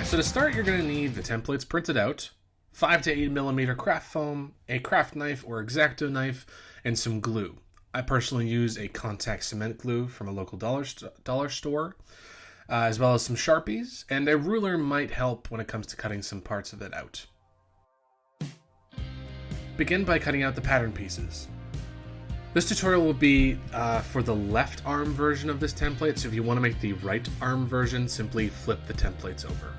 So to start, you're going to need the templates printed out, 5 to 8 millimeter craft foam, a craft knife or X-Acto knife, and some glue. I personally use a contact cement glue from a local dollar store, as well as some Sharpies, and a ruler might help when it comes to cutting some parts of it out. Begin by cutting out the pattern pieces. This tutorial will be for the left arm version of this template, so if you want to make the right arm version, simply flip the templates over.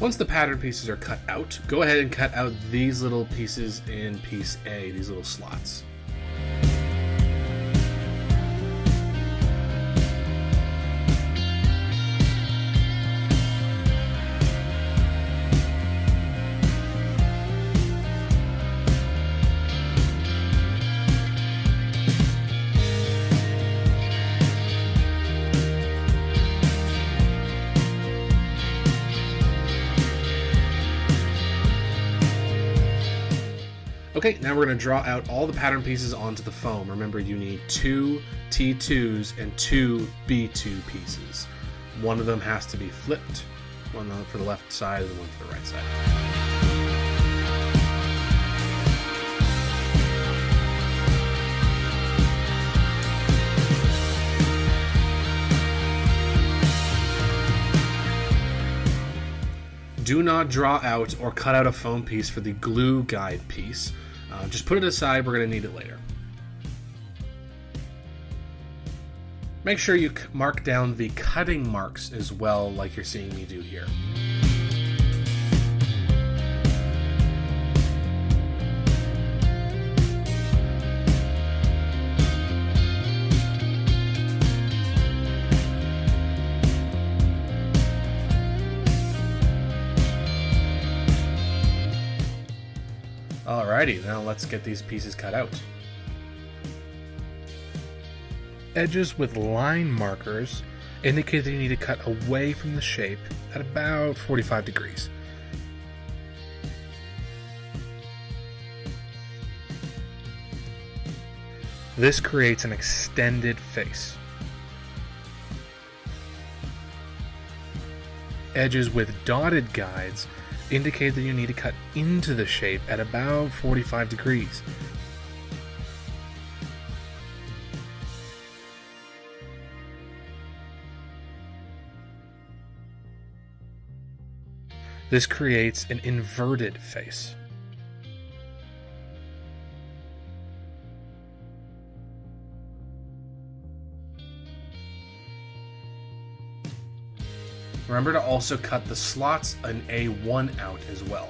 Once the pattern pieces are cut out, go ahead and cut out these little pieces in piece A, these little slots. Okay, now we're going to draw out all the pattern pieces onto the foam. Remember, you need 2 T2s and 2 B2 pieces. One of them has to be flipped, one for the left side and one for the right side. Do not draw out or cut out a foam piece for the glue guide piece. Just put it aside, we're going to need it later. Make sure you mark down the cutting marks as well, like you're seeing me do here. Alrighty, now let's get these pieces cut out. Edges with line markers indicate that you need to cut away from the shape at about 45 degrees. This creates an extended face. Edges with dotted guides indicate that you need to cut into the shape at about 45 degrees. This creates an inverted face. Remember to also cut the slots an A1 out as well.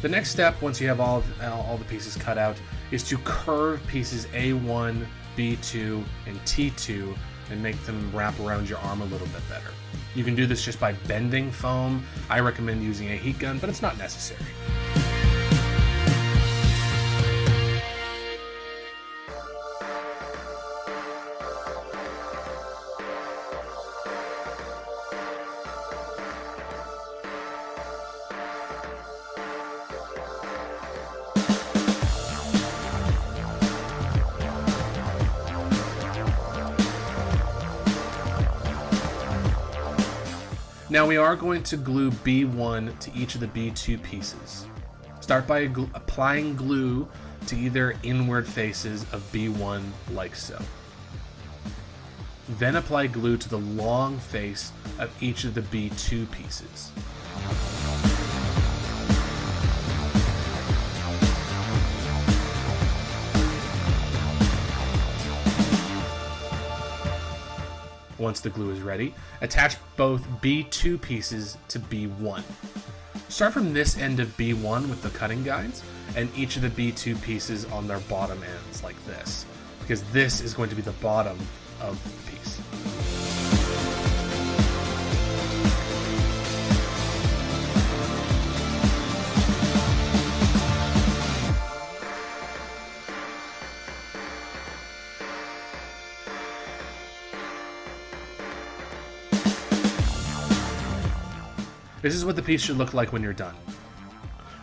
The next step, once you have all the pieces cut out, is to curve pieces A1, B2, and T2 and make them wrap around your arm a little bit better. You can do this just by bending foam. I recommend using a heat gun, but it's not necessary. Now we are going to glue B1 to each of the B2 pieces. Start by applying glue to either inward faces of B1 like so. Then apply glue to the long face of each of the B2 pieces. Once the glue is ready, attach both B2 pieces to B1. Start from this end of B1 with the cutting guides, and each of the B2 pieces on their bottom ends like this, because this is going to be the bottom of the piece. This is what the piece should look like when you're done.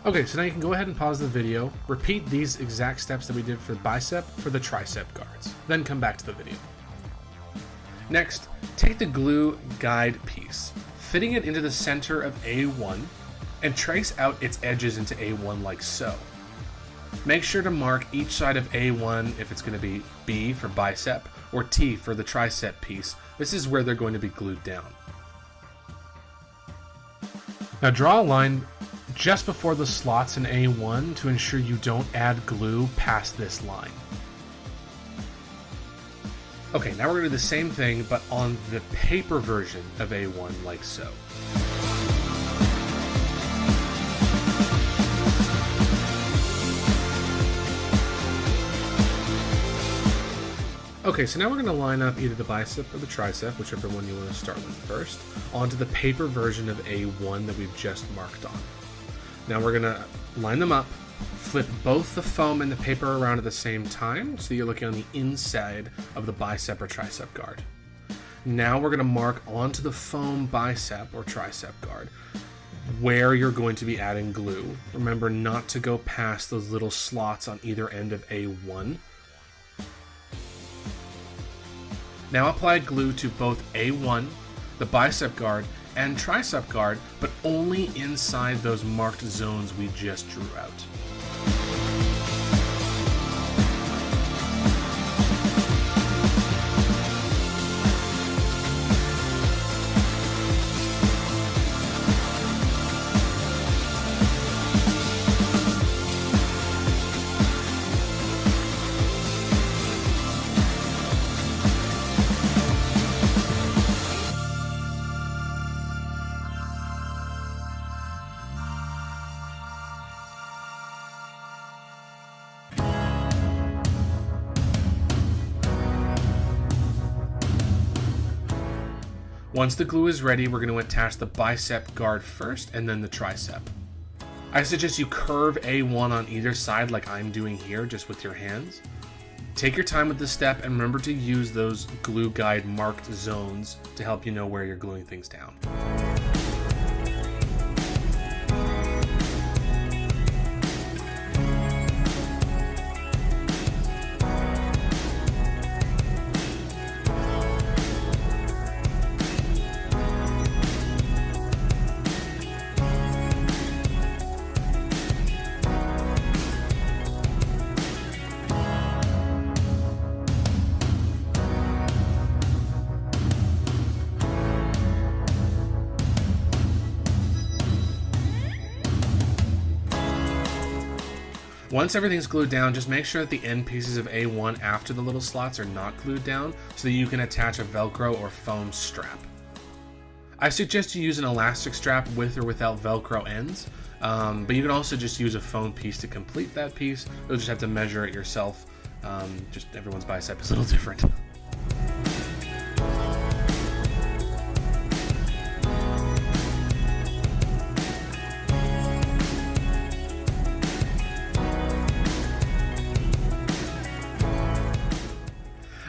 Okay, so now you can go ahead and pause the video, repeat these exact steps that we did for the bicep for the tricep guards, then come back to the video. Next, take the glue guide piece, fitting it into the center of A1, and trace out its edges into A1 like so. Make sure to mark each side of A1 if it's going to be B for bicep or T for the tricep piece. This is where they're going to be glued down. Now draw a line just before the slots in A1 to ensure you don't add glue past this line. Okay, now we're going to do the same thing but on the paper version of A1 like so. Okay, so now we're going to line up either the bicep or the tricep, whichever one you want to start with first, onto the paper version of A1 that we've just marked on. Now we're going to line them up, flip both the foam and the paper around at the same time, so you're looking on the inside of the bicep or tricep guard. Now we're going to mark onto the foam bicep or tricep guard where you're going to be adding glue. Remember not to go past those little slots on either end of A1. Now apply glue to both A1, the bicep guard, and tricep guard, but only inside those marked zones we just drew out. Once the glue is ready, we're going to attach the bicep guard first and then the tricep. I suggest you curve A1 on either side like I'm doing here, just with your hands. Take your time with this step and remember to use those glue guide marked zones to help you know where you're gluing things down. Once everything's glued down, just make sure that the end pieces of A1 after the little slots are not glued down so that you can attach a Velcro or foam strap. I suggest you use an elastic strap with or without Velcro ends, but you can also just use a foam piece to complete that piece. You'll just have to measure it yourself. Just everyone's bicep is a little different.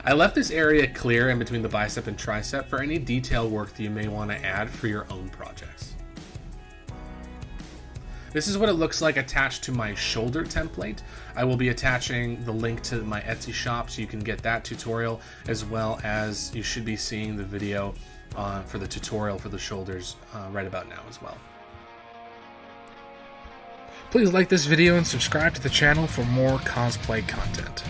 I left this area clear in between the bicep and tricep for any detail work that you may want to add for your own projects. This is what it looks like attached to my shoulder template. I will be attaching the link to my Etsy shop so you can get that tutorial, as well as you should be seeing the video for the tutorial for the shoulders right about now as well. Please like this video and subscribe to the channel for more cosplay content.